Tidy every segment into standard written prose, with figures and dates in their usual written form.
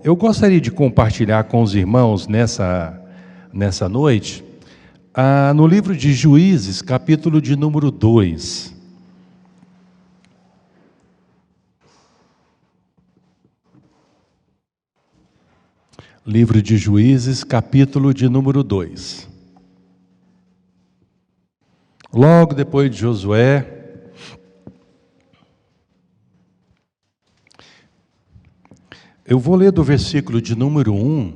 eu gostaria de compartilhar com os irmãos nessa noite, no livro de Juízes, capítulo de número 2. Livro de Juízes, capítulo de número 2. Logo depois de Josué, eu vou ler do versículo de número 1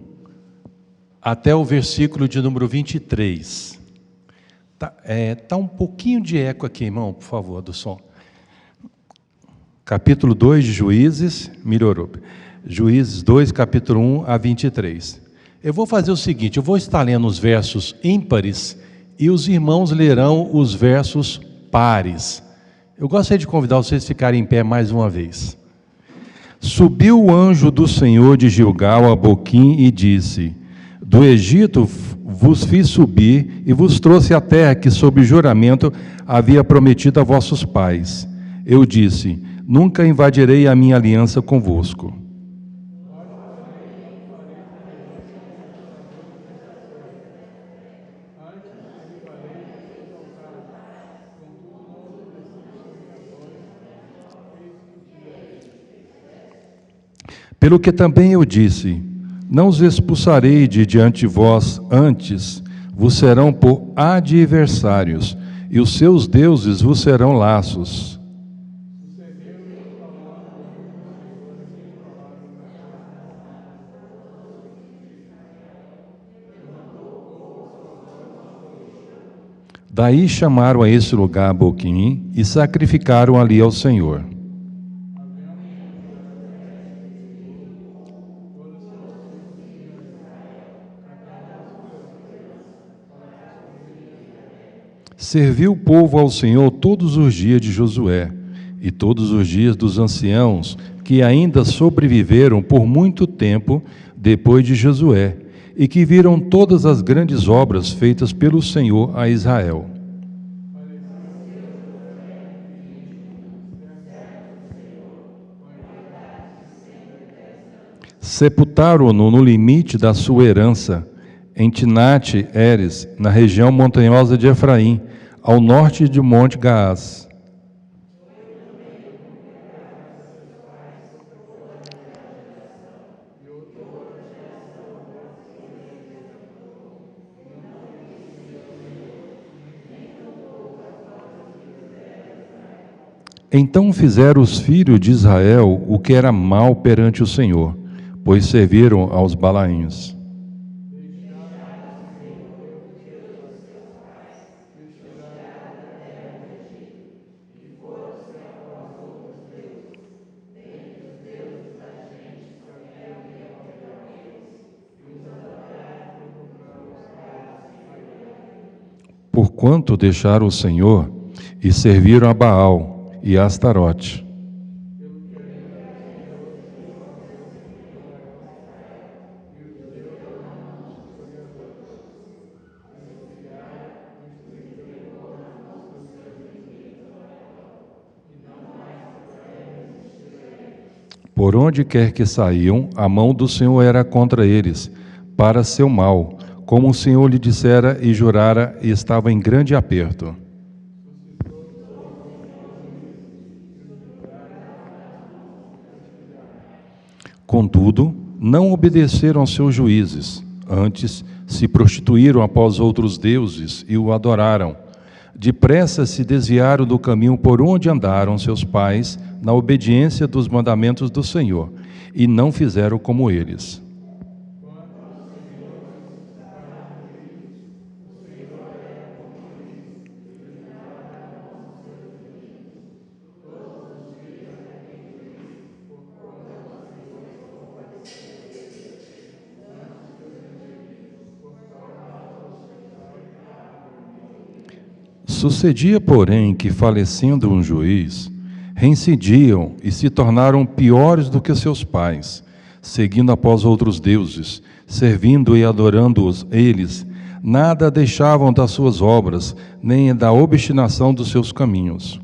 até o versículo de número 23. Tá um pouquinho de eco aqui, irmão, por favor, do som. Capítulo 2 de Juízes, melhorou. Juízes 2, capítulo 1 a 23. Eu vou fazer o seguinte, eu vou estar lendo os versos ímpares e os irmãos lerão os versos pares. Eu gostaria de convidar vocês a ficarem em pé mais uma vez. Subiu o anjo do Senhor de Gilgal a Boquim e disse: do Egito vos fiz subir e vos trouxe a terra que sob juramento havia prometido a vossos pais. Eu disse: nunca invadirei a minha aliança convosco. Pelo que também eu disse: não os expulsarei de diante de vós, antes vos serão por adversários, e os seus deuses vos serão laços. Daí chamaram a esse lugar Boquim e sacrificaram ali ao Senhor. Serviu o povo ao Senhor todos os dias de Josué, e todos os dias dos anciãos, que ainda sobreviveram por muito tempo depois de Josué, e que viram todas as grandes obras feitas pelo Senhor a Israel. Sepultaram-no no limite da sua herança, em Timnate-Heres, na região montanhosa de Efraim, ao norte de Monte Gaás. Então fizeram os filhos de Israel o que era mal perante o Senhor, pois serviram aos Balaíns. Porquanto deixaram o Senhor e serviram a Baal e a Astarote. Por onde quer que saíam, a mão do Senhor era contra eles, para seu mal, como o Senhor lhe dissera e jurara, e estava em grande aperto. Contudo, não obedeceram aos seus juízes, antes se prostituíram após outros deuses e o adoraram. Depressa se desviaram do caminho por onde andaram seus pais, na obediência dos mandamentos do Senhor, e não fizeram como eles. Sucedia, porém, que, falecendo um juiz, reincidiam e se tornaram piores do que seus pais, seguindo após outros deuses, servindo e adorando-os eles, nada deixavam das suas obras, nem da obstinação dos seus caminhos.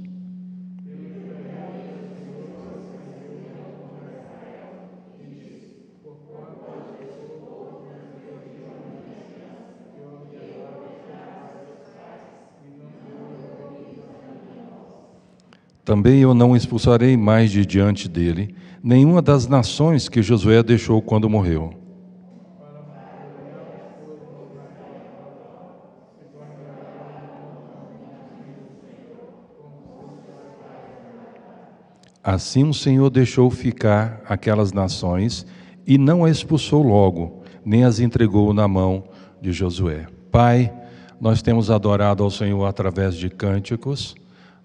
Também eu não expulsarei mais de diante dele nenhuma das nações que Josué deixou quando morreu. Assim o Senhor deixou ficar aquelas nações e não as expulsou logo, nem as entregou na mão de Josué. Pai, nós temos adorado ao Senhor através de cânticos,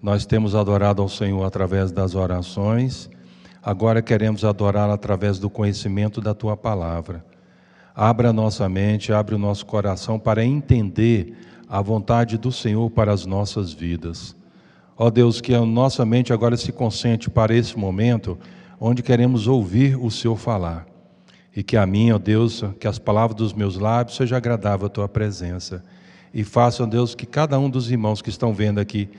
nós temos adorado ao Senhor através das orações, agora queremos adorá-lo através do conhecimento da Tua Palavra. Abra a nossa mente, abre o nosso coração para entender a vontade do Senhor para as nossas vidas. Ó Deus, que a nossa mente agora se concentre para esse momento, onde queremos ouvir o Senhor falar. E que a mim, ó Deus, que as palavras dos meus lábios sejam agradáveis à Tua presença. E faça, ó Deus, que cada um dos irmãos que estão vendo aqui,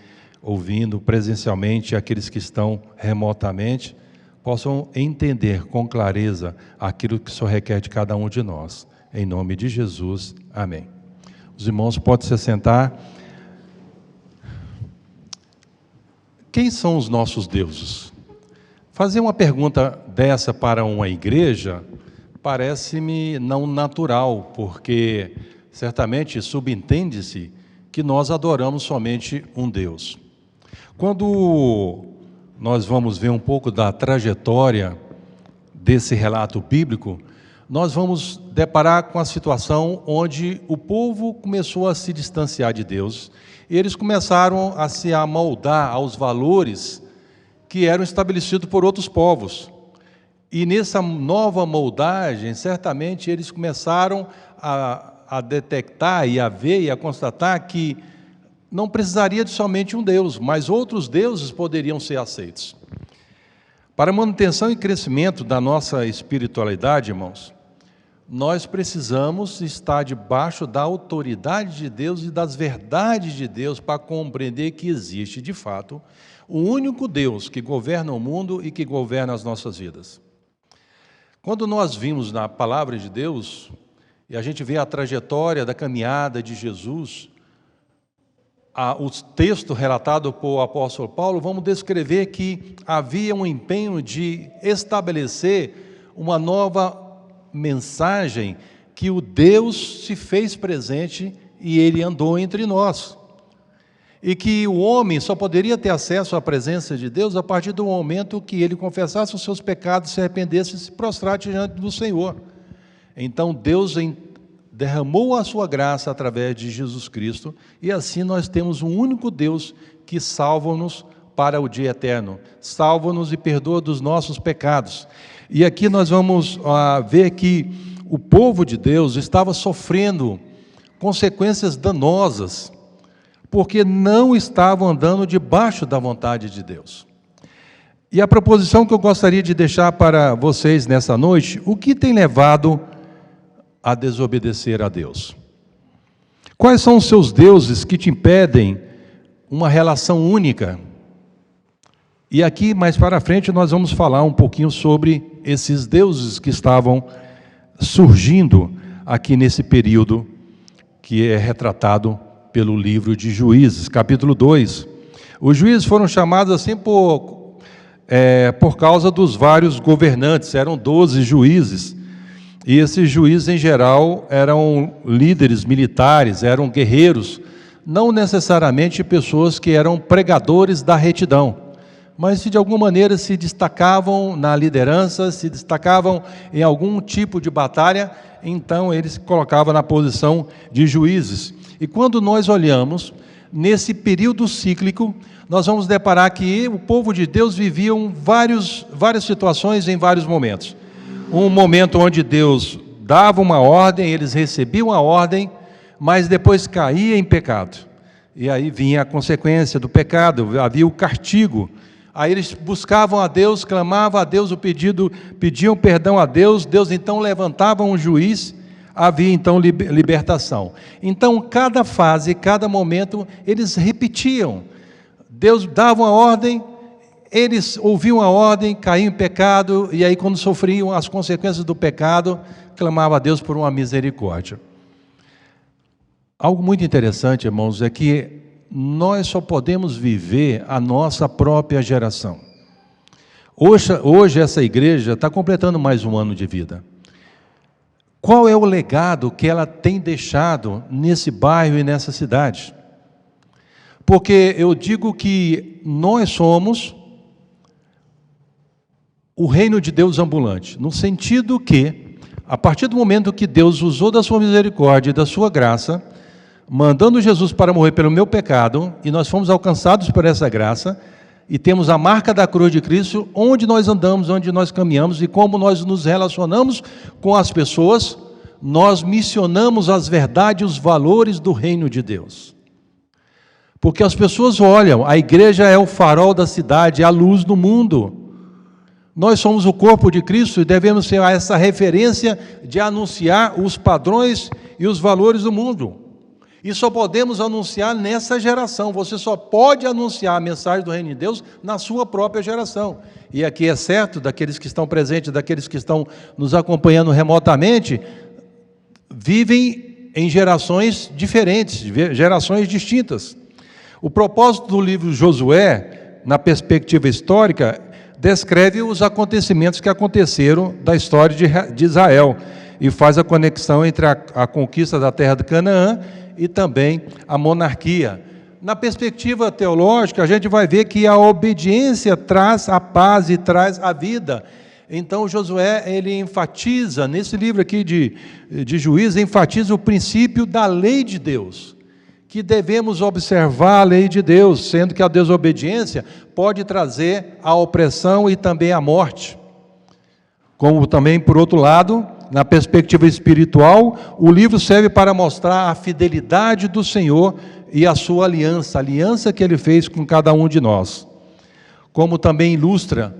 ouvindo presencialmente, aqueles que estão remotamente, possam entender com clareza aquilo que o Senhor requer de cada um de nós. Em nome de Jesus, amém. Os irmãos podem se sentar. Quem são os nossos deuses? Fazer uma pergunta dessa para uma igreja parece-me não natural, porque certamente subentende-se que nós adoramos somente um Deus. Quando nós vamos ver um pouco da trajetória desse relato bíblico, nós vamos deparar com a situação onde o povo começou a se distanciar de Deus. Eles começaram a se amoldar aos valores que eram estabelecidos por outros povos. E nessa nova moldagem, certamente eles começaram a detectar e a ver e a constatar que não precisaria de somente um Deus, mas outros deuses poderiam ser aceitos. Para a manutenção e crescimento da nossa espiritualidade, irmãos, nós precisamos estar debaixo da autoridade de Deus e das verdades de Deus para compreender que existe, de fato, o único Deus que governa o mundo e que governa as nossas vidas. Quando nós vimos na palavra de Deus, e a gente vê a trajetória da caminhada de Jesus, o texto relatado por apóstolo Paulo, vamos descrever que havia um empenho de estabelecer uma nova mensagem, que o Deus se fez presente e Ele andou entre nós. E que o homem só poderia ter acesso à presença de Deus a partir do momento que ele confessasse os seus pecados, se arrependesse e se prostrasse diante do Senhor. Então Deus derramou a sua graça através de Jesus Cristo, e assim nós temos um único Deus que salva-nos para o dia eterno, salva-nos e perdoa dos nossos pecados. E aqui nós vamos ver que o povo de Deus estava sofrendo consequências danosas, porque não estavam andando debaixo da vontade de Deus. E a proposição que eu gostaria de deixar para vocês nessa noite: o que tem levado a desobedecer a Deus? Quais são os seus deuses que te impedem uma relação única? E aqui, mais para frente, nós vamos falar um pouquinho sobre esses deuses que estavam surgindo aqui nesse período que é retratado pelo livro de Juízes, capítulo 2. Os juízes foram chamados assim por causa dos vários governantes, eram 12 juízes. E esses juízes, em geral, eram líderes militares, eram guerreiros, não necessariamente pessoas que eram pregadores da retidão, mas de alguma maneira se destacavam na liderança, se destacavam em algum tipo de batalha, então eles se colocavam na posição de juízes. E quando nós olhamos nesse período cíclico, nós vamos deparar que o povo de Deus vivia várias situações em vários momentos. Um momento onde Deus dava uma ordem, eles recebiam a ordem, mas depois caía em pecado. E aí vinha a consequência do pecado, havia o castigo. Aí eles buscavam a Deus, clamavam a Deus o pedido, pediam perdão a Deus, Deus então levantava um juiz, havia então libertação. Então, cada fase, cada momento, eles repetiam. Deus dava uma ordem, eles ouviam a ordem, caíam em pecado, e aí quando sofriam as consequências do pecado, clamavam a Deus por uma misericórdia. Algo muito interessante, irmãos, é que nós só podemos viver a nossa própria geração. Hoje essa igreja está completando mais um ano de vida. Qual é o legado que ela tem deixado nesse bairro e nessa cidade? Porque eu digo que nós somos o reino de Deus ambulante, no sentido que, a partir do momento que Deus usou da sua misericórdia e da sua graça, mandando Jesus para morrer pelo meu pecado, e nós fomos alcançados por essa graça, e temos a marca da cruz de Cristo, onde nós andamos, onde nós caminhamos, e como nós nos relacionamos com as pessoas, nós missionamos as verdades e os valores do reino de Deus. Porque as pessoas olham, a igreja é o farol da cidade, é a luz do mundo. Nós somos o corpo de Cristo e devemos ser essa referência de anunciar os padrões e os valores do mundo. E só podemos anunciar nessa geração. Você só pode anunciar a mensagem do reino de Deus na sua própria geração. E aqui é certo, daqueles que estão presentes, daqueles que estão nos acompanhando remotamente, vivem em gerações diferentes, gerações distintas. O propósito do livro Josué, na perspectiva histórica, descreve os acontecimentos que aconteceram da história de Israel e faz a conexão entre a conquista da terra de Canaã e também a monarquia. Na perspectiva teológica, a gente vai ver que a obediência traz a paz e traz a vida. Então, Josué, ele enfatiza, nesse livro aqui de Juízes, enfatiza o princípio da lei de Deus, que devemos observar a lei de Deus, sendo que a desobediência pode trazer a opressão e também a morte. Como também, por outro lado, na perspectiva espiritual, o livro serve para mostrar a fidelidade do Senhor e a sua aliança, a aliança que Ele fez com cada um de nós. Como também ilustra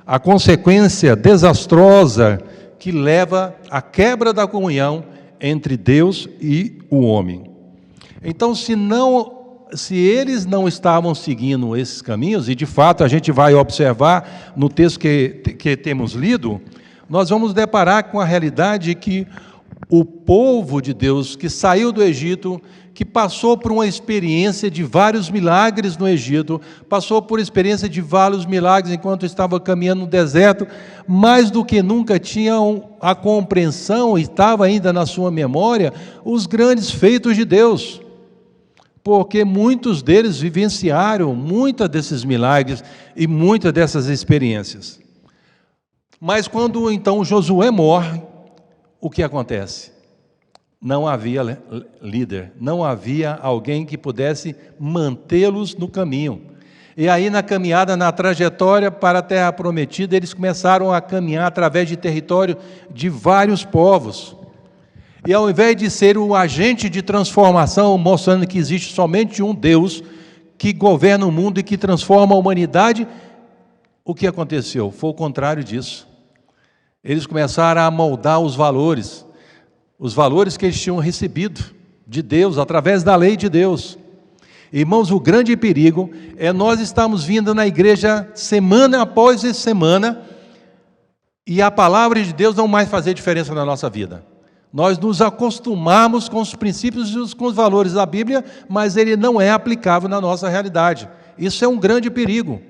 a consequência desastrosa que leva à quebra da comunhão entre Deus e o homem. Então, se eles não estavam seguindo esses caminhos, e de fato a gente vai observar no texto que temos lido, nós vamos deparar com a realidade que o povo de Deus que saiu do Egito, que passou por uma experiência de vários milagres no Egito, passou por experiência de vários milagres enquanto estava caminhando no deserto, mais do que nunca tinham a compreensão, estava ainda na sua memória, os grandes feitos de Deus. Porque muitos deles vivenciaram muitos desses milagres e muitas dessas experiências. Mas quando então Josué morre, o que acontece? Não havia líder, não havia alguém que pudesse mantê-los no caminho. E aí na caminhada, na trajetória para a terra prometida, eles começaram a caminhar através de território de vários povos. E ao invés de ser um agente de transformação, mostrando que existe somente um Deus que governa o mundo e que transforma a humanidade, o que aconteceu? Foi o contrário disso. Eles começaram a moldar os valores que eles tinham recebido de Deus, através da lei de Deus. Irmãos, o grande perigo é nós estarmos vindo na igreja semana após semana e a palavra de Deus não mais fazer diferença na nossa vida. Nós nos acostumamos com os princípios e com os valores da Bíblia, mas ele não é aplicável na nossa realidade. Isso é um grande perigo.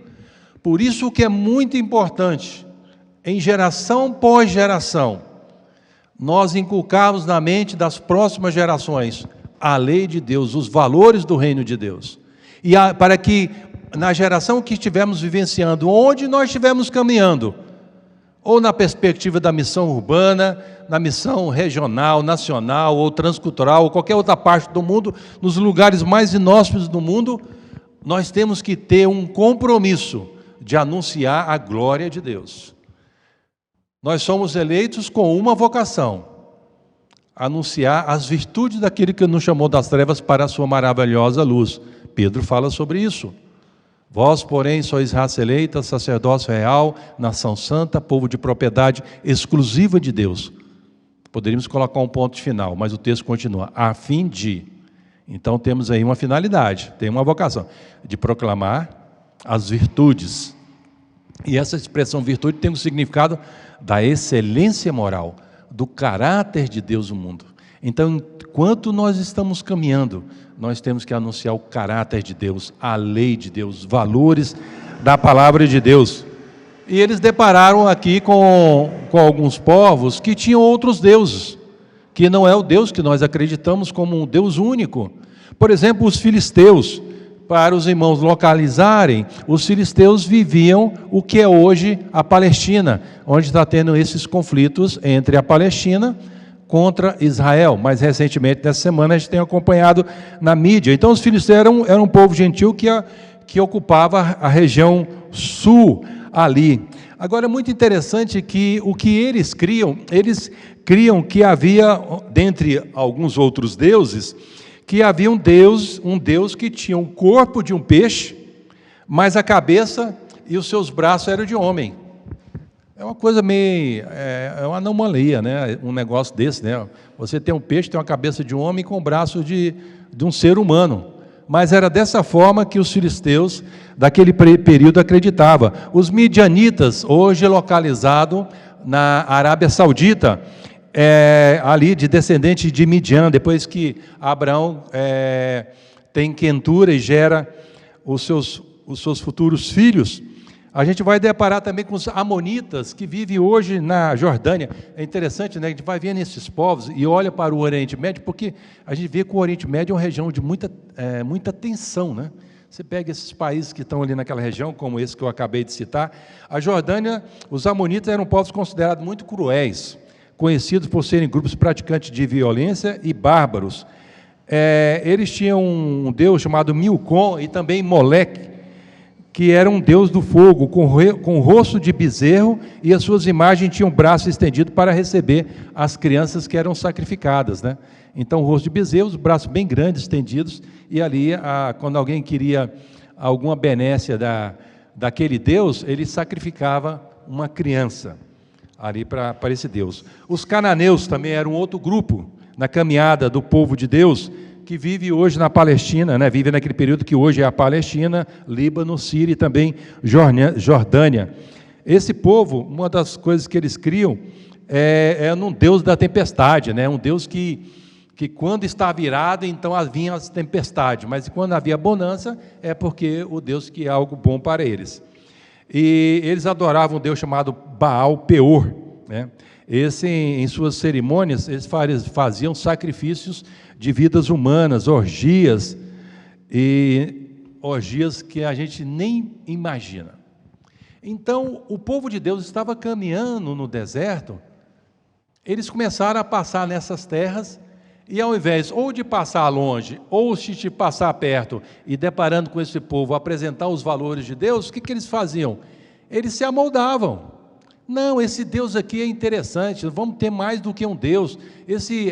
Por isso que é muito importante, em geração pós geração, nós inculcarmos na mente das próximas gerações a lei de Deus, os valores do reino de Deus. E para que na geração que estivermos vivenciando, onde nós estivermos caminhando, ou na perspectiva da missão urbana, na missão regional, nacional ou transcultural, ou qualquer outra parte do mundo, nos lugares mais inóspitos do mundo, nós temos que ter um compromisso de anunciar a glória de Deus. Nós somos eleitos com uma vocação: anunciar as virtudes daquele que nos chamou das trevas para a sua maravilhosa luz. Pedro fala sobre isso. Vós, porém, sois raça eleita, sacerdócio real, nação santa, povo de propriedade exclusiva de Deus. Poderíamos colocar um ponto final, mas o texto continua: a fim de. Então temos aí uma finalidade, tem uma vocação, de proclamar as virtudes. E essa expressão virtude tem um significado da excelência moral, do caráter de Deus no mundo. Então, enquanto nós estamos caminhando, nós temos que anunciar o caráter de Deus, a lei de Deus, os valores da palavra de Deus. E eles depararam aqui com alguns povos que tinham outros deuses, que não é o Deus que nós acreditamos como um Deus único. Por exemplo, os filisteus. Para os irmãos localizarem, os filisteus viviam o que é hoje a Palestina, onde está tendo esses conflitos entre a Palestina contra Israel. Mais recentemente, nessa semana, a gente tem acompanhado na mídia. Então, os filisteus eram um povo gentil que ocupava a região sul ali. Agora, é muito interessante que o que eles criam que havia, dentre alguns outros deuses, que havia um Deus que tinha o corpo de um peixe, mas a cabeça e os seus braços eram de homem. É uma coisa meio, é uma anomalia, né? Um negócio desse, né? Você tem um peixe, tem uma cabeça de um homem com o braço de um ser humano. Mas era dessa forma que os filisteus daquele período acreditavam. Os midianitas, hoje localizado na Arábia Saudita, ali de descendente de Midian, depois que Abraão tem quentura e gera os seus futuros filhos, a gente vai deparar também com os amonitas que vivem hoje na Jordânia. É interessante, né? A gente vai vendo esses povos e olha para o Oriente Médio, porque a gente vê que o Oriente Médio é uma região de muita tensão, né? Você pega esses países que estão ali naquela região, como esse que eu acabei de citar. A Jordânia, os amonitas eram povos considerados muito cruéis, conhecidos por serem grupos praticantes de violência e bárbaros. Eles tinham um deus chamado Milcom e também Moleque, que era um deus do fogo, com o rosto de bezerro, e as suas imagens tinham o braço estendido para receber as crianças que eram sacrificadas, né? Então, o rosto de bezerro, os braços bem grandes, estendidos, e ali, quando alguém queria alguma benécia daquele deus, ele sacrificava uma criança ali para esse Deus. Os cananeus também eram outro grupo na caminhada do povo de Deus, que vive hoje na Palestina, né? Vive naquele período que hoje é a Palestina, Líbano, Síria e também Jordânia. Esse povo, uma das coisas que eles criam é um Deus da tempestade, né? Um Deus que quando está virado, então vinham as tempestades, mas quando havia bonança, é porque o Deus que é algo bom para eles. E eles adoravam um Deus chamado Baal Peor, né? Em suas cerimônias, eles faziam sacrifícios de vidas humanas, orgias que a gente nem imagina. Então, o povo de Deus estava caminhando no deserto, eles começaram a passar nessas terras, e ao invés ou de passar longe, ou de passar perto, e deparando com esse povo, apresentar os valores de Deus, o que eles faziam? Eles se amoldavam. Não, esse Deus aqui é interessante, vamos ter mais do que um Deus.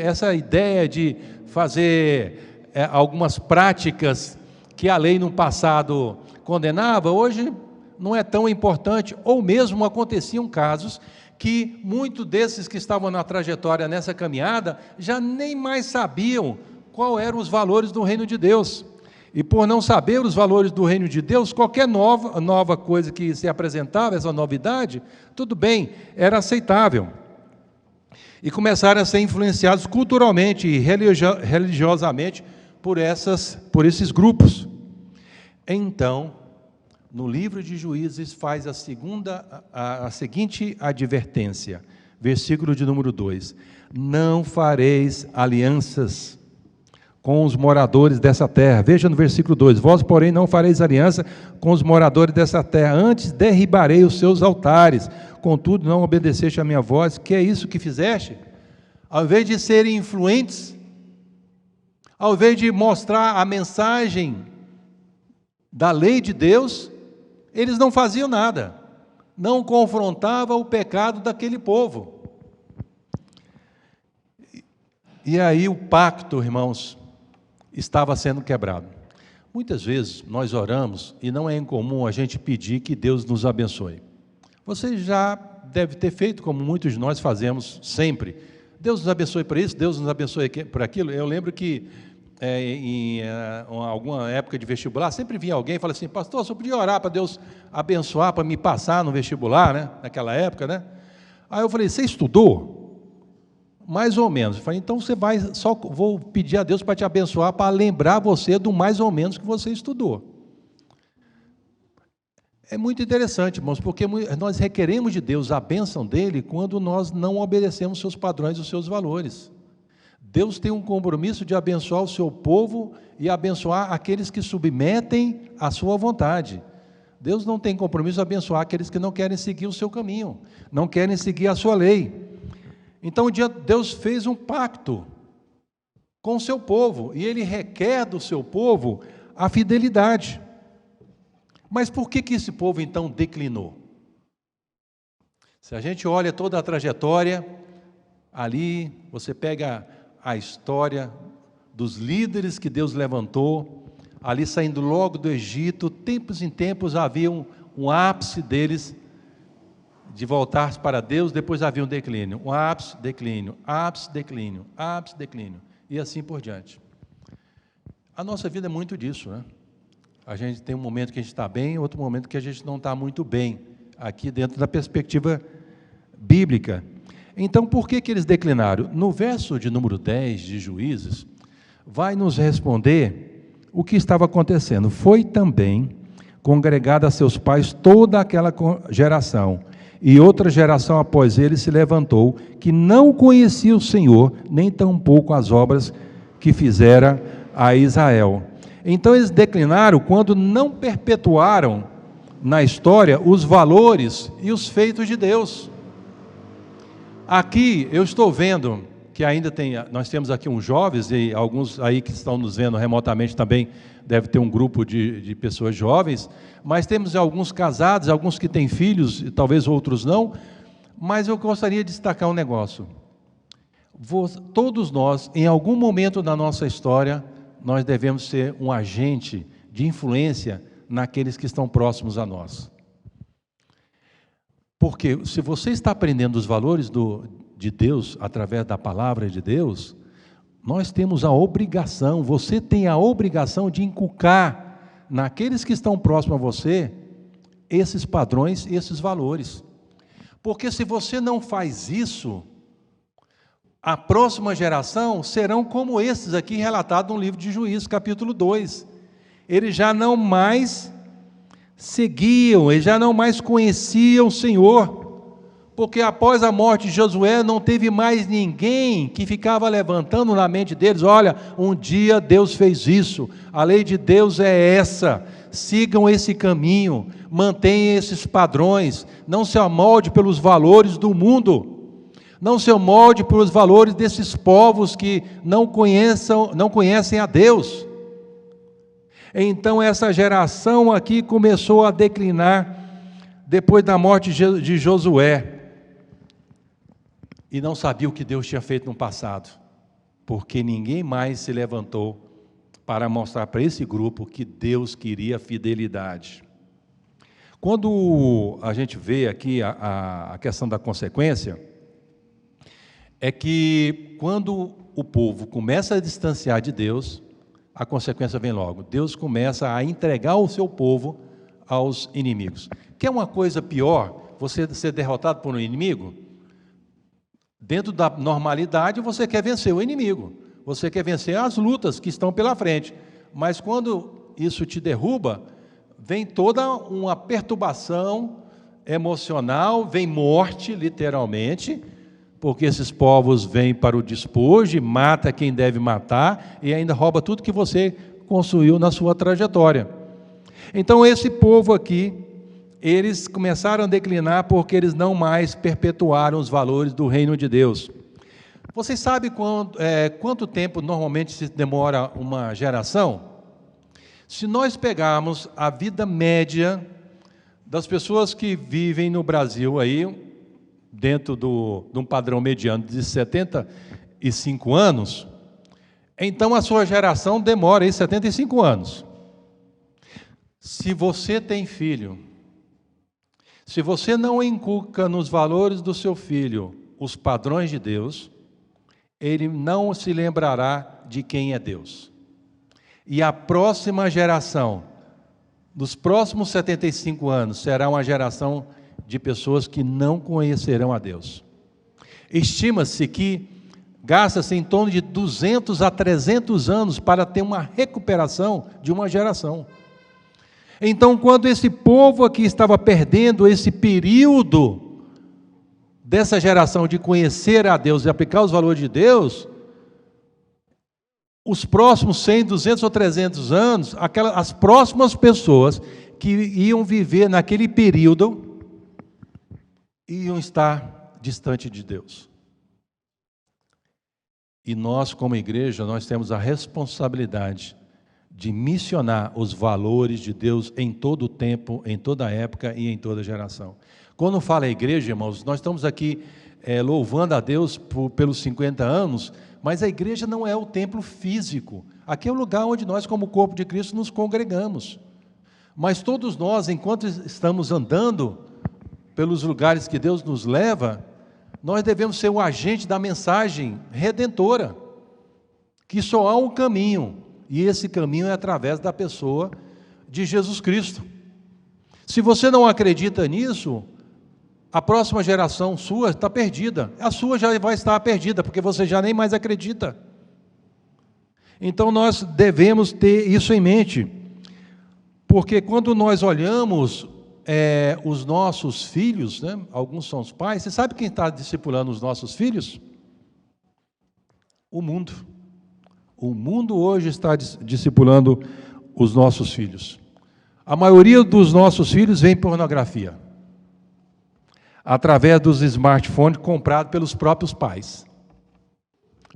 Essa ideia de fazer algumas práticas que a lei no passado condenava, hoje não é tão importante, ou mesmo aconteciam casos que muitos desses que estavam na trajetória nessa caminhada já nem mais sabiam qual eram os valores do reino de Deus. E por não saber os valores do reino de Deus, qualquer nova coisa que se apresentava, essa novidade, tudo bem, era aceitável. E começaram a ser influenciados culturalmente e religiosamente por esses grupos. Então, no livro de Juízes faz a seguinte advertência, versículo de número 2: não fareis alianças com os moradores dessa terra. Veja no versículo 2: vós, porém, não fareis aliança com os moradores dessa terra, antes derribarei os seus altares, contudo não obedeceste a minha voz. Que é isso que fizeste? Ao invés de serem influentes, ao invés de mostrar a mensagem da lei de Deus, eles não faziam nada, não confrontavam o pecado daquele povo. E aí o pacto, irmãos, estava sendo quebrado. Muitas vezes nós oramos e não é incomum a gente pedir que Deus nos abençoe. Você já deve ter feito, como muitos de nós fazemos sempre. Deus nos abençoe por isso, Deus nos abençoe por aquilo. Eu lembro que em alguma época de vestibular, sempre vinha alguém e falava assim: pastor, só podia orar para Deus abençoar, para me passar no vestibular, né? Naquela época, né? Aí eu falei: você estudou? mais ou menos. Eu falei, então você vai, só vou pedir a Deus para te abençoar, para lembrar você do mais ou menos que você estudou. É muito interessante, irmãos, porque nós requeremos de Deus a bênção dele quando nós não obedecemos seus padrões e os seus valores. Deus tem um compromisso de abençoar o seu povo e abençoar aqueles que submetem à sua vontade. Deus não tem compromisso de abençoar aqueles que não querem seguir o seu caminho, não querem seguir a sua lei. Então, Deus fez um pacto com o seu povo, e Ele requer do seu povo a fidelidade. Mas por que esse povo, então, declinou? Se a gente olha toda a trajetória, ali você pega a história dos líderes que Deus levantou, ali saindo logo do Egito, tempos em tempos havia um ápice deles, de voltar para Deus, depois havia um declínio, um ápice, declínio, ápice, declínio, ápice, declínio, e assim por diante. A nossa vida é muito disso, né? A gente tem um momento que a gente está bem, outro momento que a gente não está muito bem, aqui dentro da perspectiva bíblica. Então, por que eles declinaram? No verso de número 10 de Juízes, vai nos responder o que estava acontecendo. Foi também congregada a seus pais toda aquela geração, e outra geração após ele se levantou, que não conhecia o Senhor, nem tampouco as obras que fizera a Israel. Então eles declinaram quando não perpetuaram na história os valores e os feitos de Deus. Aqui eu estou vendo que ainda nós temos aqui uns jovens, e alguns aí que estão nos vendo remotamente também, deve ter um grupo de pessoas jovens, mas temos alguns casados, alguns que têm filhos, e talvez outros não, mas eu gostaria de destacar um negócio. Todos nós, em algum momento da nossa história, nós devemos ser um agente de influência naqueles que estão próximos a nós. Porque se você está aprendendo os valores de Deus, através da palavra de Deus, nós temos a obrigação, você tem a obrigação de inculcar naqueles que estão próximos a você, esses padrões, esses valores. Porque se você não faz isso, a próxima geração serão como esses aqui relatados no livro de Juízes, capítulo 2. Eles já não mais seguiam, eles já não mais conheciam o Senhor, porque após a morte de Josué não teve mais ninguém que ficava levantando na mente deles, olha, um dia Deus fez isso, a lei de Deus é essa, sigam esse caminho, mantenham esses padrões, não se amolde pelos valores do mundo, não se amolde pelos valores desses povos que não conhecem a Deus. Então essa geração aqui começou a declinar depois da morte de Josué, e não sabia o que Deus tinha feito no passado, porque ninguém mais se levantou para mostrar para esse grupo que Deus queria fidelidade. Quando a gente vê aqui a questão da consequência, é que quando o povo começa a distanciar de Deus, a consequência vem logo. Deus começa a entregar o seu povo aos inimigos. Quer uma coisa pior? Você ser derrotado por um inimigo? Dentro da normalidade, você quer vencer o inimigo. Você quer vencer as lutas que estão pela frente. Mas quando isso te derruba, vem toda uma perturbação emocional, vem morte, literalmente, porque esses povos vêm para o despojo, mata quem deve matar e ainda rouba tudo que você construiu na sua trajetória. Então esse povo aqui, eles começaram a declinar porque eles não mais perpetuaram os valores do reino de Deus. Vocês sabem quanto tempo normalmente se demora uma geração? Se nós pegarmos a vida média das pessoas que vivem no Brasil aí, dentro de um padrão mediano de 75 anos, então a sua geração demora aí 75 anos. Se você tem filho, se você não inculca nos valores do seu filho os padrões de Deus, ele não se lembrará de quem é Deus. E a próxima geração, dos próximos 75 anos, será uma geração de pessoas que não conhecerão a Deus. Estima-se que Gasta-se em torno de 200 a 300 anos para ter uma recuperação de uma geração. Então, quando esse povo aqui estava perdendo esse período dessa geração de conhecer a Deus e aplicar os valores de Deus, os próximos 100, 200 ou 300 anos, as próximas pessoas que iam viver naquele período iam estar distante de Deus. E nós, como igreja, nós temos a responsabilidade de missionar os valores de Deus em todo o tempo, em toda a época e em toda geração. Quando fala igreja, irmãos, nós estamos aqui louvando a Deus pelos 50 anos, mas a igreja não é o templo físico. Aqui é o lugar onde nós, como corpo de Cristo, nos congregamos. Mas todos nós, enquanto estamos andando pelos lugares que Deus nos leva, nós devemos ser o agente da mensagem redentora, que só há um caminho, e esse caminho é através da pessoa de Jesus Cristo. Se você não acredita nisso, a próxima geração sua está perdida, a sua já vai estar perdida, porque você já nem mais acredita. Então nós devemos ter isso em mente, porque quando nós olhamos os nossos filhos, né? Alguns são os pais. Você sabe quem está discipulando os nossos filhos? O mundo. O mundo hoje está discipulando os nossos filhos. A maioria dos nossos filhos vem pornografia, através dos smartphones comprados pelos próprios pais,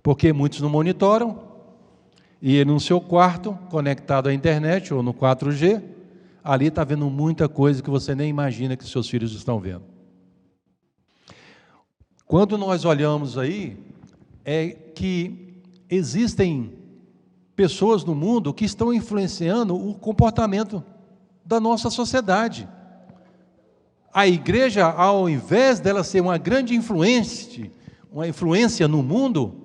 porque muitos não monitoram, e ele no seu quarto, conectado à internet ou no 4G, ali está vendo muita coisa que você nem imagina que seus filhos estão vendo. Quando nós olhamos aí, é que existem pessoas no mundo que estão influenciando o comportamento da nossa sociedade. A igreja, ao invés dela ser uma grande influência no mundo,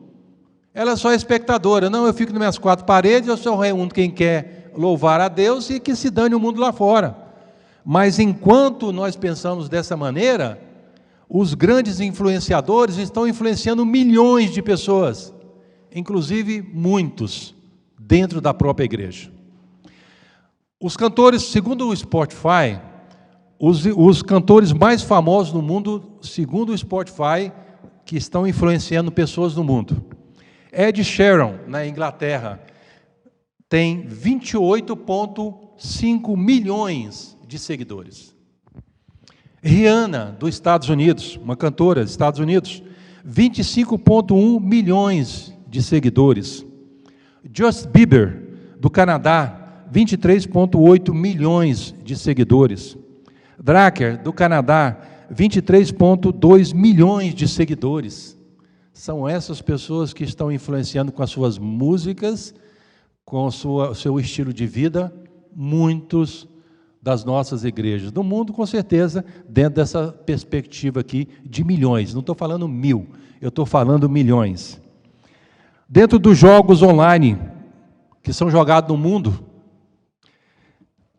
ela só é espectadora. Não, eu fico nas minhas quatro paredes, eu só reúno quem quer louvar a Deus e que se dane o mundo lá fora. Mas enquanto nós pensamos dessa maneira, os grandes influenciadores estão influenciando milhões de pessoas, inclusive muitos, dentro da própria igreja. Os cantores, segundo o Spotify, os cantores mais famosos no mundo, segundo o Spotify, que estão influenciando pessoas no mundo. Ed Sheeran, na Inglaterra, tem 28,5 milhões de seguidores. Rihanna, dos Estados Unidos, uma cantora dos Estados Unidos, 25,1 milhões de seguidores. Justin Bieber, do Canadá, 23,8 milhões de seguidores. Draker, do Canadá, 23,2 milhões de seguidores. São essas pessoas que estão influenciando com as suas músicas, com o seu estilo de vida, muitos das nossas igrejas do mundo, com certeza, dentro dessa perspectiva aqui de milhões. Não estou falando 1000, eu estou falando milhões. Dentro dos jogos online que são jogados no mundo,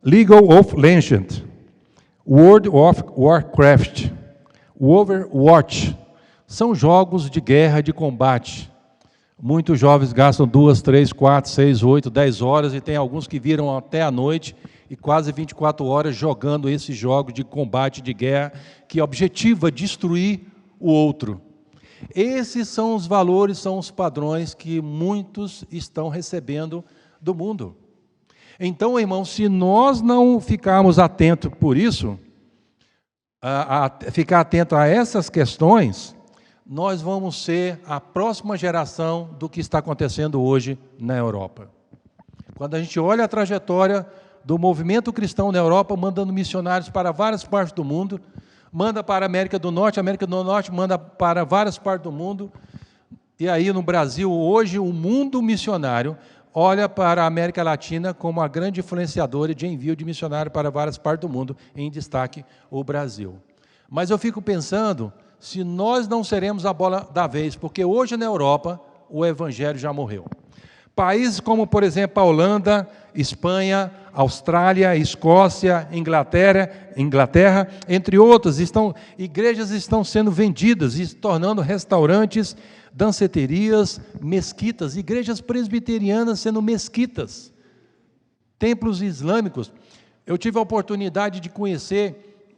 League of Legends, World of Warcraft, Overwatch, são jogos de guerra, de combate. Muitos jovens gastam 2, 3, 4, 6, 8, 10 horas, e tem alguns que viram até a noite e quase 24 horas jogando esses jogos de combate, de guerra, que objetiva destruir o outro. Esses são os valores, são os padrões que muitos estão recebendo do mundo. Então, irmão, se nós não ficarmos atentos por isso, ficar atento a essas questões, nós vamos ser a próxima geração do que está acontecendo hoje na Europa. Quando a gente olha a trajetória do movimento cristão na Europa, mandando missionários para várias partes do mundo, manda para a América do Norte manda para várias partes do mundo, e aí no Brasil, hoje, o mundo missionário olha para a América Latina como a grande influenciadora de envio de missionários para várias partes do mundo, em destaque o Brasil. Mas eu fico pensando se nós não seremos a bola da vez, porque hoje na Europa o evangelho já morreu. Países como, por exemplo, a Holanda Espanha, Austrália, Escócia, Inglaterra, entre outras. Igrejas estão sendo vendidas e se tornando restaurantes, danceterias, mesquitas, igrejas presbiterianas sendo mesquitas, templos islâmicos. Eu tive a oportunidade de conhecer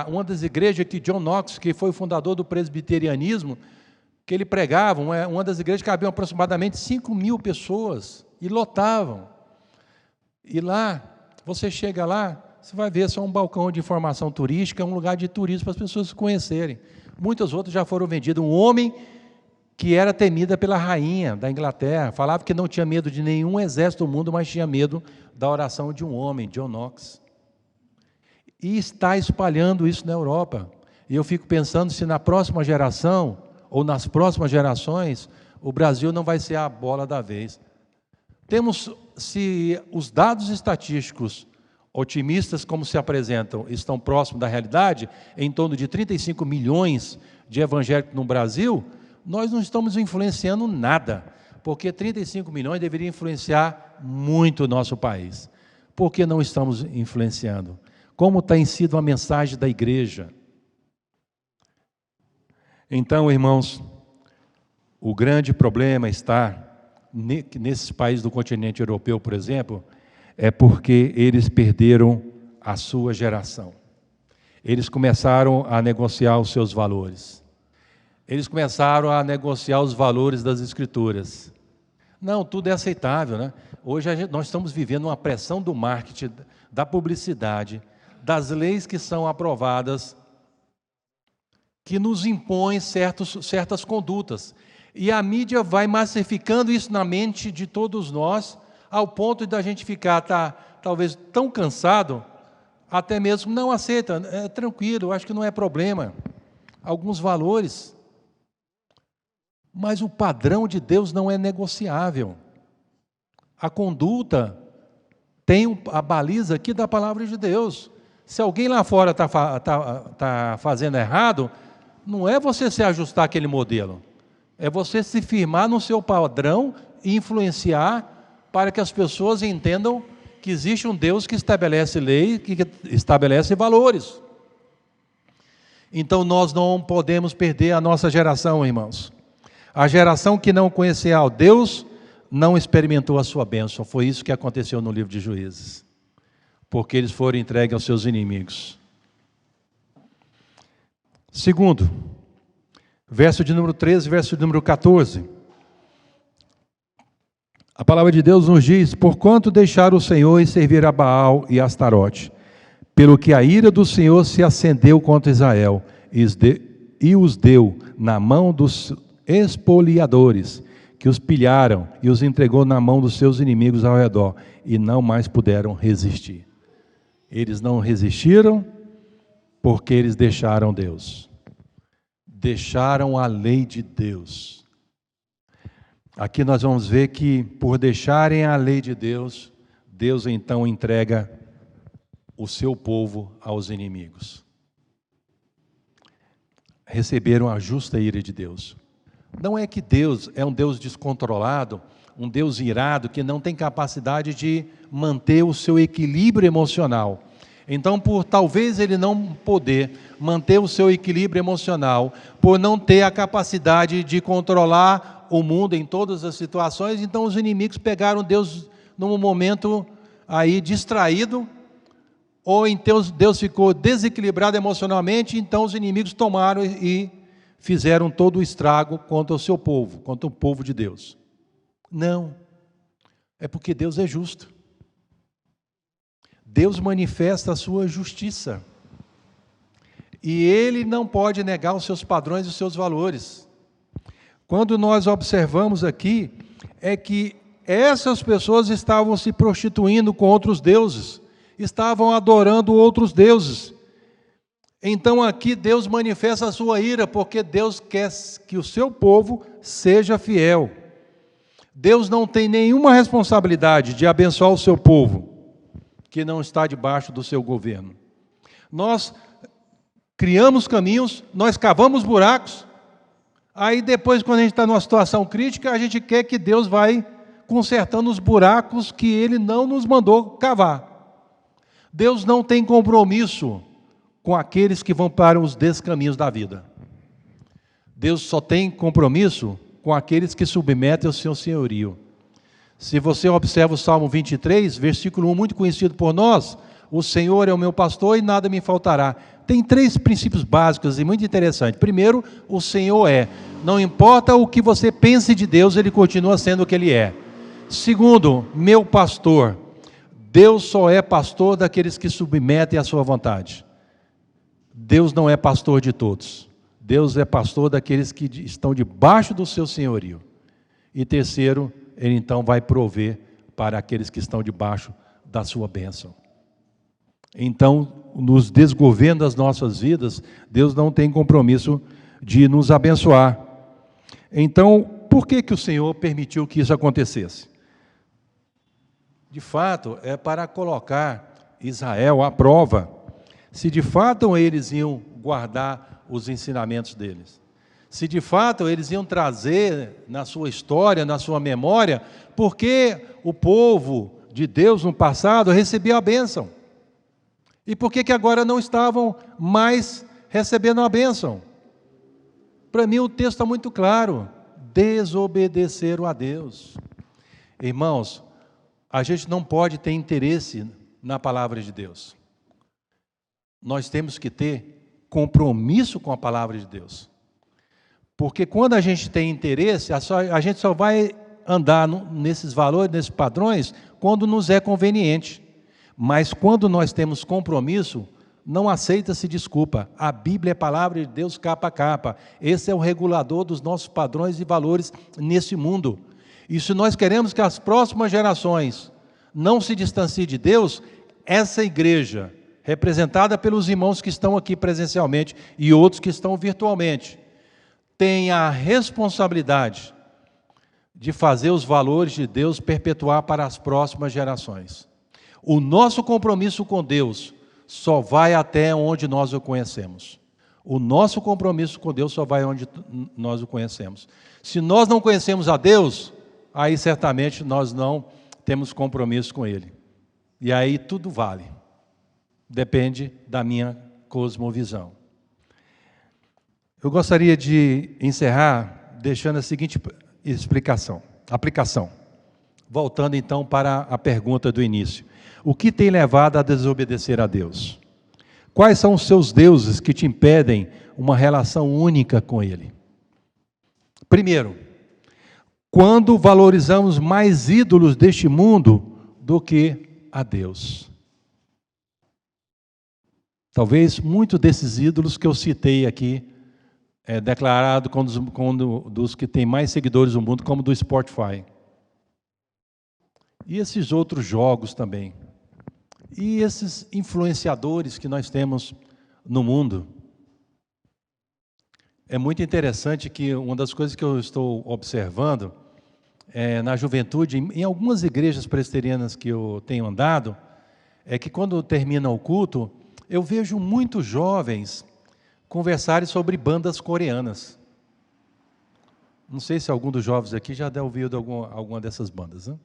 uma das igrejas que John Knox, que foi o fundador do presbiterianismo, que ele pregava, uma das igrejas que cabiam aproximadamente 5.000 pessoas, e lotavam. E lá, você chega lá, você vai ver só um balcão de informação turística, um lugar de turismo para as pessoas se conhecerem. Muitas outras já foram vendidas. Um homem que era temida pela rainha da Inglaterra, falava que não tinha medo de nenhum exército do mundo, mas tinha medo da oração de um homem, John Knox. E está espalhando isso na Europa. E eu fico pensando se na próxima geração, ou nas próximas gerações, o Brasil não vai ser a bola da vez. Se os dados estatísticos otimistas como se apresentam estão próximos da realidade, em torno de 35 milhões de evangélicos no Brasil, nós não estamos influenciando nada, porque 35 milhões deveriam influenciar muito o nosso país. Por que não estamos influenciando? Como tem sido a mensagem da igreja? Então, irmãos, o grande problema está nesses países do continente europeu, por exemplo, é porque eles perderam a sua geração. Eles começaram a negociar os seus valores. Eles começaram a negociar os valores das Escrituras. Não, tudo é aceitável, né? Hoje nós estamos vivendo uma pressão do marketing, da publicidade, das leis que são aprovadas, que nos impõem certas condutas. E a mídia vai massificando isso na mente de todos nós, ao ponto de a gente ficar, talvez, tão cansado, até mesmo não aceita, é tranquilo, acho que não é problema. Alguns valores. Mas o padrão de Deus não é negociável. A conduta tem a baliza aqui da palavra de Deus. Se alguém lá fora está fazendo errado, não é você se ajustar àquele modelo. É você se firmar no seu padrão e influenciar para que as pessoas entendam que existe um Deus que estabelece lei, que estabelece valores. Então nós não podemos perder a nossa geração, irmãos. A geração que não conhecia a Deus não experimentou a sua bênção. Foi isso que aconteceu no livro de Juízes. Porque eles foram entregues aos seus inimigos. Segundo, verso de número 13, verso de número 14. A palavra de Deus nos diz: porquanto deixaram o Senhor e servir a Baal e a Astarote, pelo que a ira do Senhor se acendeu contra Israel, e os deu na mão dos espoliadores, que os pilharam e os entregou na mão dos seus inimigos ao redor, e não mais puderam resistir. Eles não resistiram porque eles deixaram Deus. Deixaram a lei de Deus. Aqui nós vamos ver que, por deixarem a lei de Deus, Deus então entrega o seu povo aos inimigos. Receberam a justa ira de Deus. Não é que Deus é um Deus descontrolado, um Deus irado, que não tem capacidade de manter o seu equilíbrio emocional. Então, por talvez ele não poder manter o seu equilíbrio emocional, por não ter a capacidade de controlar o mundo em todas as situações, então os inimigos pegaram Deus num momento aí distraído, ou então Deus ficou desequilibrado emocionalmente, então os inimigos tomaram e fizeram todo o estrago contra o seu povo, contra o povo de Deus. Não, é porque Deus é justo. Deus manifesta a sua justiça. E Ele não pode negar os seus padrões e os seus valores. Quando nós observamos aqui, é que essas pessoas estavam se prostituindo com outros deuses, estavam adorando outros deuses. Então aqui Deus manifesta a sua ira, porque Deus quer que o seu povo seja fiel. Deus não tem nenhuma responsabilidade de abençoar o seu povo, que não está debaixo do seu governo. Nós criamos caminhos, nós cavamos buracos, aí depois, quando a gente está numa situação crítica, a gente quer que Deus vai consertando os buracos que Ele não nos mandou cavar. Deus não tem compromisso com aqueles que vão para os descaminhos da vida. Deus só tem compromisso com aqueles que submetem ao seu senhorio. Se você observa o Salmo 23, versículo 1, muito conhecido por nós: o Senhor é o meu pastor e nada me faltará. Tem 3 princípios básicos e muito interessantes. Primeiro, o Senhor é. Não importa o que você pense de Deus, Ele continua sendo o que Ele é. Segundo, meu pastor. Deus só é pastor daqueles que submetem à sua vontade. Deus não é pastor de todos. Deus é pastor daqueles que estão debaixo do seu senhorio. E terceiro, Ele então vai prover para aqueles que estão debaixo da sua bênção. Então, nos desgovernos das nossas vidas, Deus não tem compromisso de nos abençoar. Então, por que o Senhor permitiu que isso acontecesse? De fato, é para colocar Israel à prova, se de fato eles iam guardar os ensinamentos deles. Se de fato eles iam trazer na sua história, na sua memória, porque o povo de Deus no passado recebia a bênção. E por que agora não estavam mais recebendo a bênção? Para mim o texto está muito claro: desobedeceram a Deus. Irmãos, a gente não pode ter interesse na palavra de Deus. Nós temos que ter compromisso com a palavra de Deus. Porque quando a gente tem interesse, a gente só vai andar nesses valores, nesses padrões, quando nos é conveniente. Mas quando nós temos compromisso, não aceita-se desculpa. A Bíblia é a palavra de Deus capa a capa. Esse é o regulador dos nossos padrões e valores nesse mundo. E se nós queremos que as próximas gerações não se distanciem de Deus, essa igreja, representada pelos irmãos que estão aqui presencialmente e outros que estão virtualmente, tem a responsabilidade de fazer os valores de Deus perpetuar para as próximas gerações. O nosso compromisso com Deus só vai até onde nós o conhecemos. O nosso compromisso com Deus só vai onde nós o conhecemos. Se nós não conhecemos a Deus, aí certamente nós não temos compromisso com Ele. E aí tudo vale. Depende da minha cosmovisão. Eu gostaria de encerrar deixando a seguinte aplicação. Voltando então para a pergunta do início. O que tem levado a desobedecer a Deus? Quais são os seus deuses que te impedem uma relação única com Ele? Primeiro, quando valorizamos mais ídolos deste mundo do que a Deus. Talvez muitos desses ídolos que eu citei aqui, declarado como dos que têm mais seguidores no mundo, como do Spotify. E esses outros jogos também. E esses influenciadores que nós temos no mundo. É muito interessante que uma das coisas que eu estou observando na juventude, em algumas igrejas presbiterianas que eu tenho andado, é que quando termina o culto, eu vejo muitos jovens conversarem sobre bandas coreanas. Não sei se algum dos jovens aqui já deve ouvir de alguma dessas bandas, né?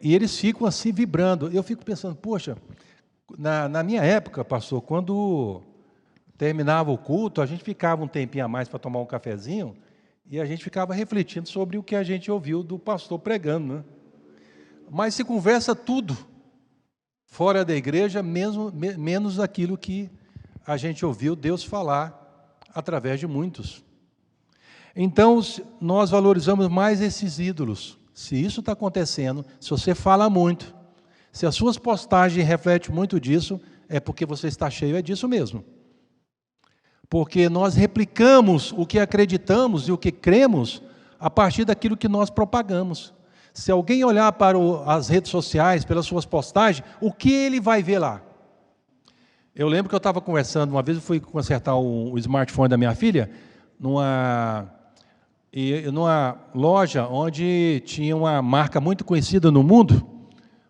E eles ficam assim vibrando. Eu fico pensando, poxa, na minha época, pastor, quando terminava o culto, a gente ficava um tempinho a mais para tomar um cafezinho e a gente ficava refletindo sobre o que a gente ouviu do pastor pregando, né? Mas se conversa tudo fora da igreja, menos aquilo que a gente ouviu Deus falar através de muitos. Então, nós valorizamos mais esses ídolos. Se isso está acontecendo, se você fala muito, se as suas postagens refletem muito disso, é porque você está cheio disso mesmo. Porque nós replicamos o que acreditamos e o que cremos a partir daquilo que nós propagamos. Se alguém olhar para as redes sociais, pelas suas postagens, o que ele vai ver lá? Eu lembro que eu estava conversando, uma vez eu fui consertar o smartphone da minha filha, numa loja onde tinha uma marca muito conhecida no mundo,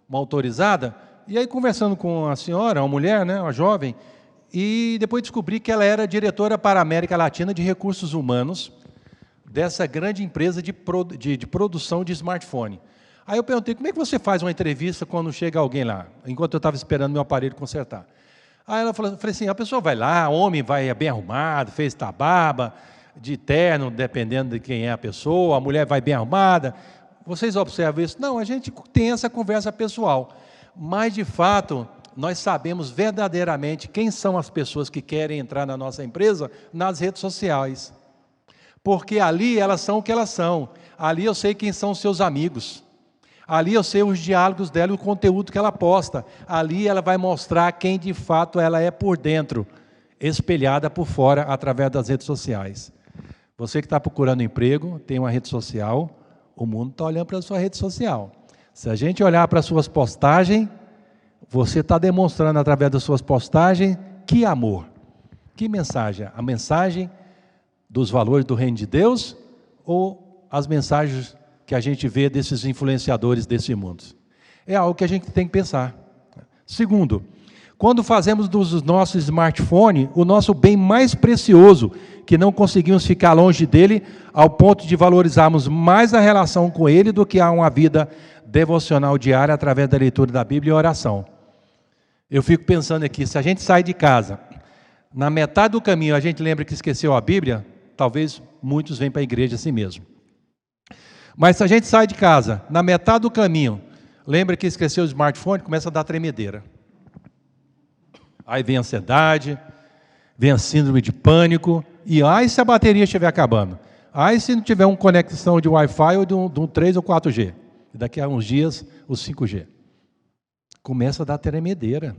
uma autorizada, e aí conversando com a senhora, uma mulher, né, uma jovem, e depois descobri que ela era diretora para a América Latina de Recursos Humanos dessa grande empresa de produção de smartphone. Aí eu perguntei, como é que você faz uma entrevista quando chega alguém lá, enquanto eu estava esperando meu aparelho consertar? Aí ela falou assim, a pessoa vai lá, homem vai bem arrumado, fez barba, de terno, dependendo de quem é a pessoa, a mulher vai bem arrumada. Vocês observam isso? Não, a gente tem essa conversa pessoal, mas de fato, nós sabemos verdadeiramente quem são as pessoas que querem entrar na nossa empresa nas redes sociais. Porque ali elas são o que elas são. Ali eu sei quem são os seus amigos. Ali eu sei os diálogos dela e o conteúdo que ela posta. Ali ela vai mostrar quem de fato ela é por dentro, espelhada por fora através das redes sociais. Você que está procurando emprego, tem uma rede social, o mundo está olhando para a sua rede social. Se a gente olhar para as suas postagens, você está demonstrando através das suas postagens que amor, que mensagem? A mensagem dos valores do reino de Deus ou as mensagens que a gente vê desses influenciadores desse mundo? É algo que a gente tem que pensar. Segundo, quando fazemos do nosso smartphone o nosso bem mais precioso, que não conseguimos ficar longe dele, ao ponto de valorizarmos mais a relação com ele do que a uma vida devocional diária através da leitura da Bíblia e oração. Eu fico pensando aqui, se a gente sai de casa, na metade do caminho a gente lembra que esqueceu a Bíblia, talvez muitos venham para a igreja assim mesmo. Mas se a gente sai de casa, na metade do caminho, lembra que esqueceu o smartphone, começa a dar tremedeira. Aí vem a ansiedade, vem a síndrome de pânico, e aí se a bateria estiver acabando, aí se não tiver uma conexão de Wi-Fi ou de um 3 ou 4G, daqui a uns dias o 5G, começa a dar tremedeira.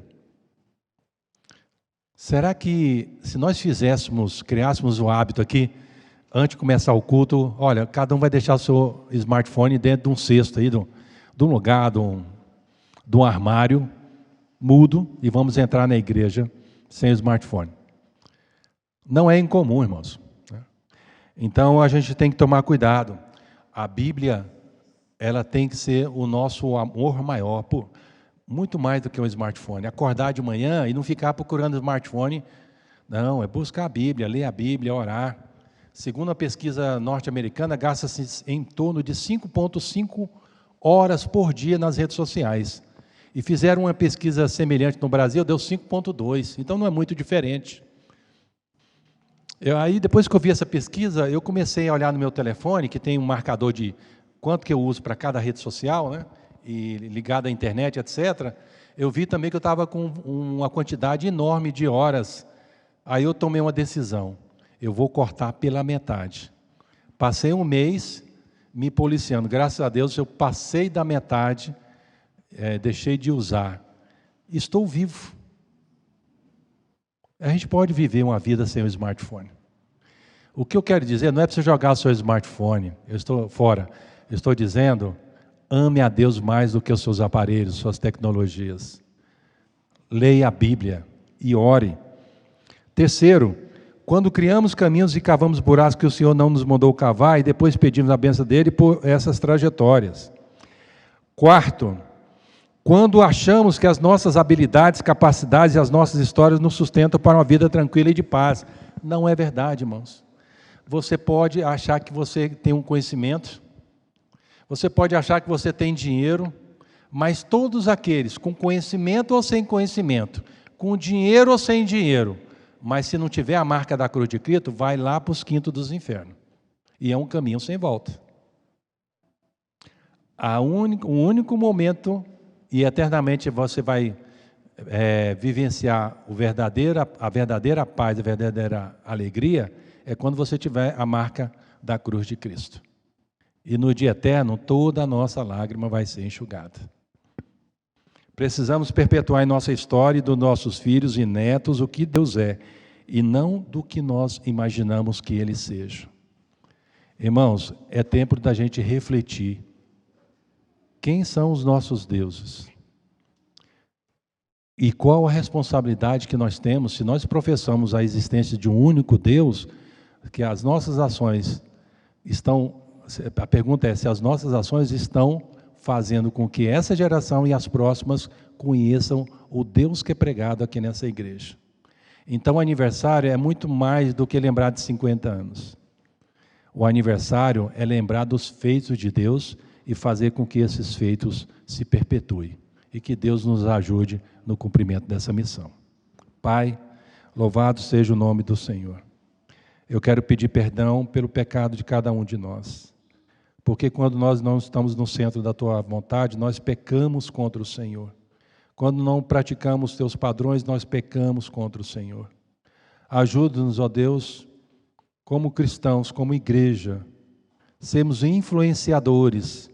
Será que se nós criássemos um hábito aqui, antes de começar o culto, olha, cada um vai deixar o seu smartphone dentro de um cesto aí, de um lugar, de um armário, mudo, e vamos entrar na igreja sem o smartphone. Não é incomum, irmãos. Então a gente tem que tomar cuidado. A Bíblia, ela tem que ser o nosso amor maior, muito mais do que um smartphone. Acordar de manhã e não ficar procurando smartphone, não, é buscar a Bíblia, ler a Bíblia, orar. Segundo a pesquisa norte-americana, gasta-se em torno de 5,5 horas por dia nas redes sociais. E fizeram uma pesquisa semelhante no Brasil, deu 5,2. Então não é muito diferente. Aí depois que eu vi essa pesquisa, eu comecei a olhar no meu telefone, que tem um marcador de quanto que eu uso para cada rede social, né? E ligado à internet, etc. Eu vi também que eu estava com uma quantidade enorme de horas. Aí eu tomei uma decisão. Eu vou cortar pela metade. Passei um mês me policiando. Graças a Deus eu passei da metade, deixei de usar. Estou vivo. A gente pode viver uma vida sem o smartphone. O que eu quero dizer não é para você jogar o seu smartphone. Eu estou fora. Eu estou dizendo, ame a Deus mais do que os seus aparelhos, suas tecnologias. Leia a Bíblia e ore. Terceiro, quando criamos caminhos e cavamos buracos que o Senhor não nos mandou cavar, e depois pedimos a bênção dele por essas trajetórias. Quarto, quando achamos que as nossas habilidades, capacidades e as nossas histórias nos sustentam para uma vida tranquila e de paz. Não é verdade, irmãos. Você pode achar que você tem um conhecimento, você pode achar que você tem dinheiro, mas todos aqueles com conhecimento ou sem conhecimento, com dinheiro ou sem dinheiro, mas se não tiver a marca da cruz de Cristo, vai lá para os quintos dos infernos. E é um caminho sem volta. O único momento, e eternamente você vai vivenciar a verdadeira paz, a verdadeira alegria, é quando você tiver a marca da cruz de Cristo. E no dia eterno, toda a nossa lágrima vai ser enxugada. Precisamos perpetuar em nossa história e dos nossos filhos e netos o que Deus é, e não do que nós imaginamos que Ele seja. Irmãos, é tempo da gente refletir. Quem são os nossos deuses? E qual a responsabilidade que nós temos, se nós professamos a existência de um único Deus, que as nossas ações estão... A pergunta é se as nossas ações estão fazendo com que essa geração e as próximas conheçam o Deus que é pregado aqui nessa igreja. Então o aniversário é muito mais do que lembrar de 50 anos. O aniversário é lembrar dos feitos de Deus e fazer com que esses feitos se perpetuem. E que Deus nos ajude no cumprimento dessa missão. Pai, louvado seja o nome do Senhor. Eu quero pedir perdão pelo pecado de cada um de nós. Porque quando nós não estamos no centro da Tua vontade, nós pecamos contra o Senhor. Quando não praticamos Teus padrões, nós pecamos contra o Senhor. Ajuda-nos, ó Deus, como cristãos, como igreja, sermos influenciadores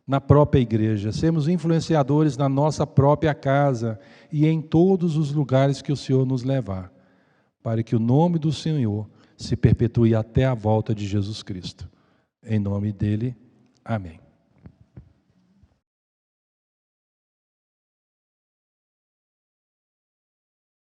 na própria igreja, sermos influenciadores na nossa própria casa e em todos os lugares que o Senhor nos levar, para que o nome do Senhor se perpetue até a volta de Jesus Cristo. Em nome dele, amém.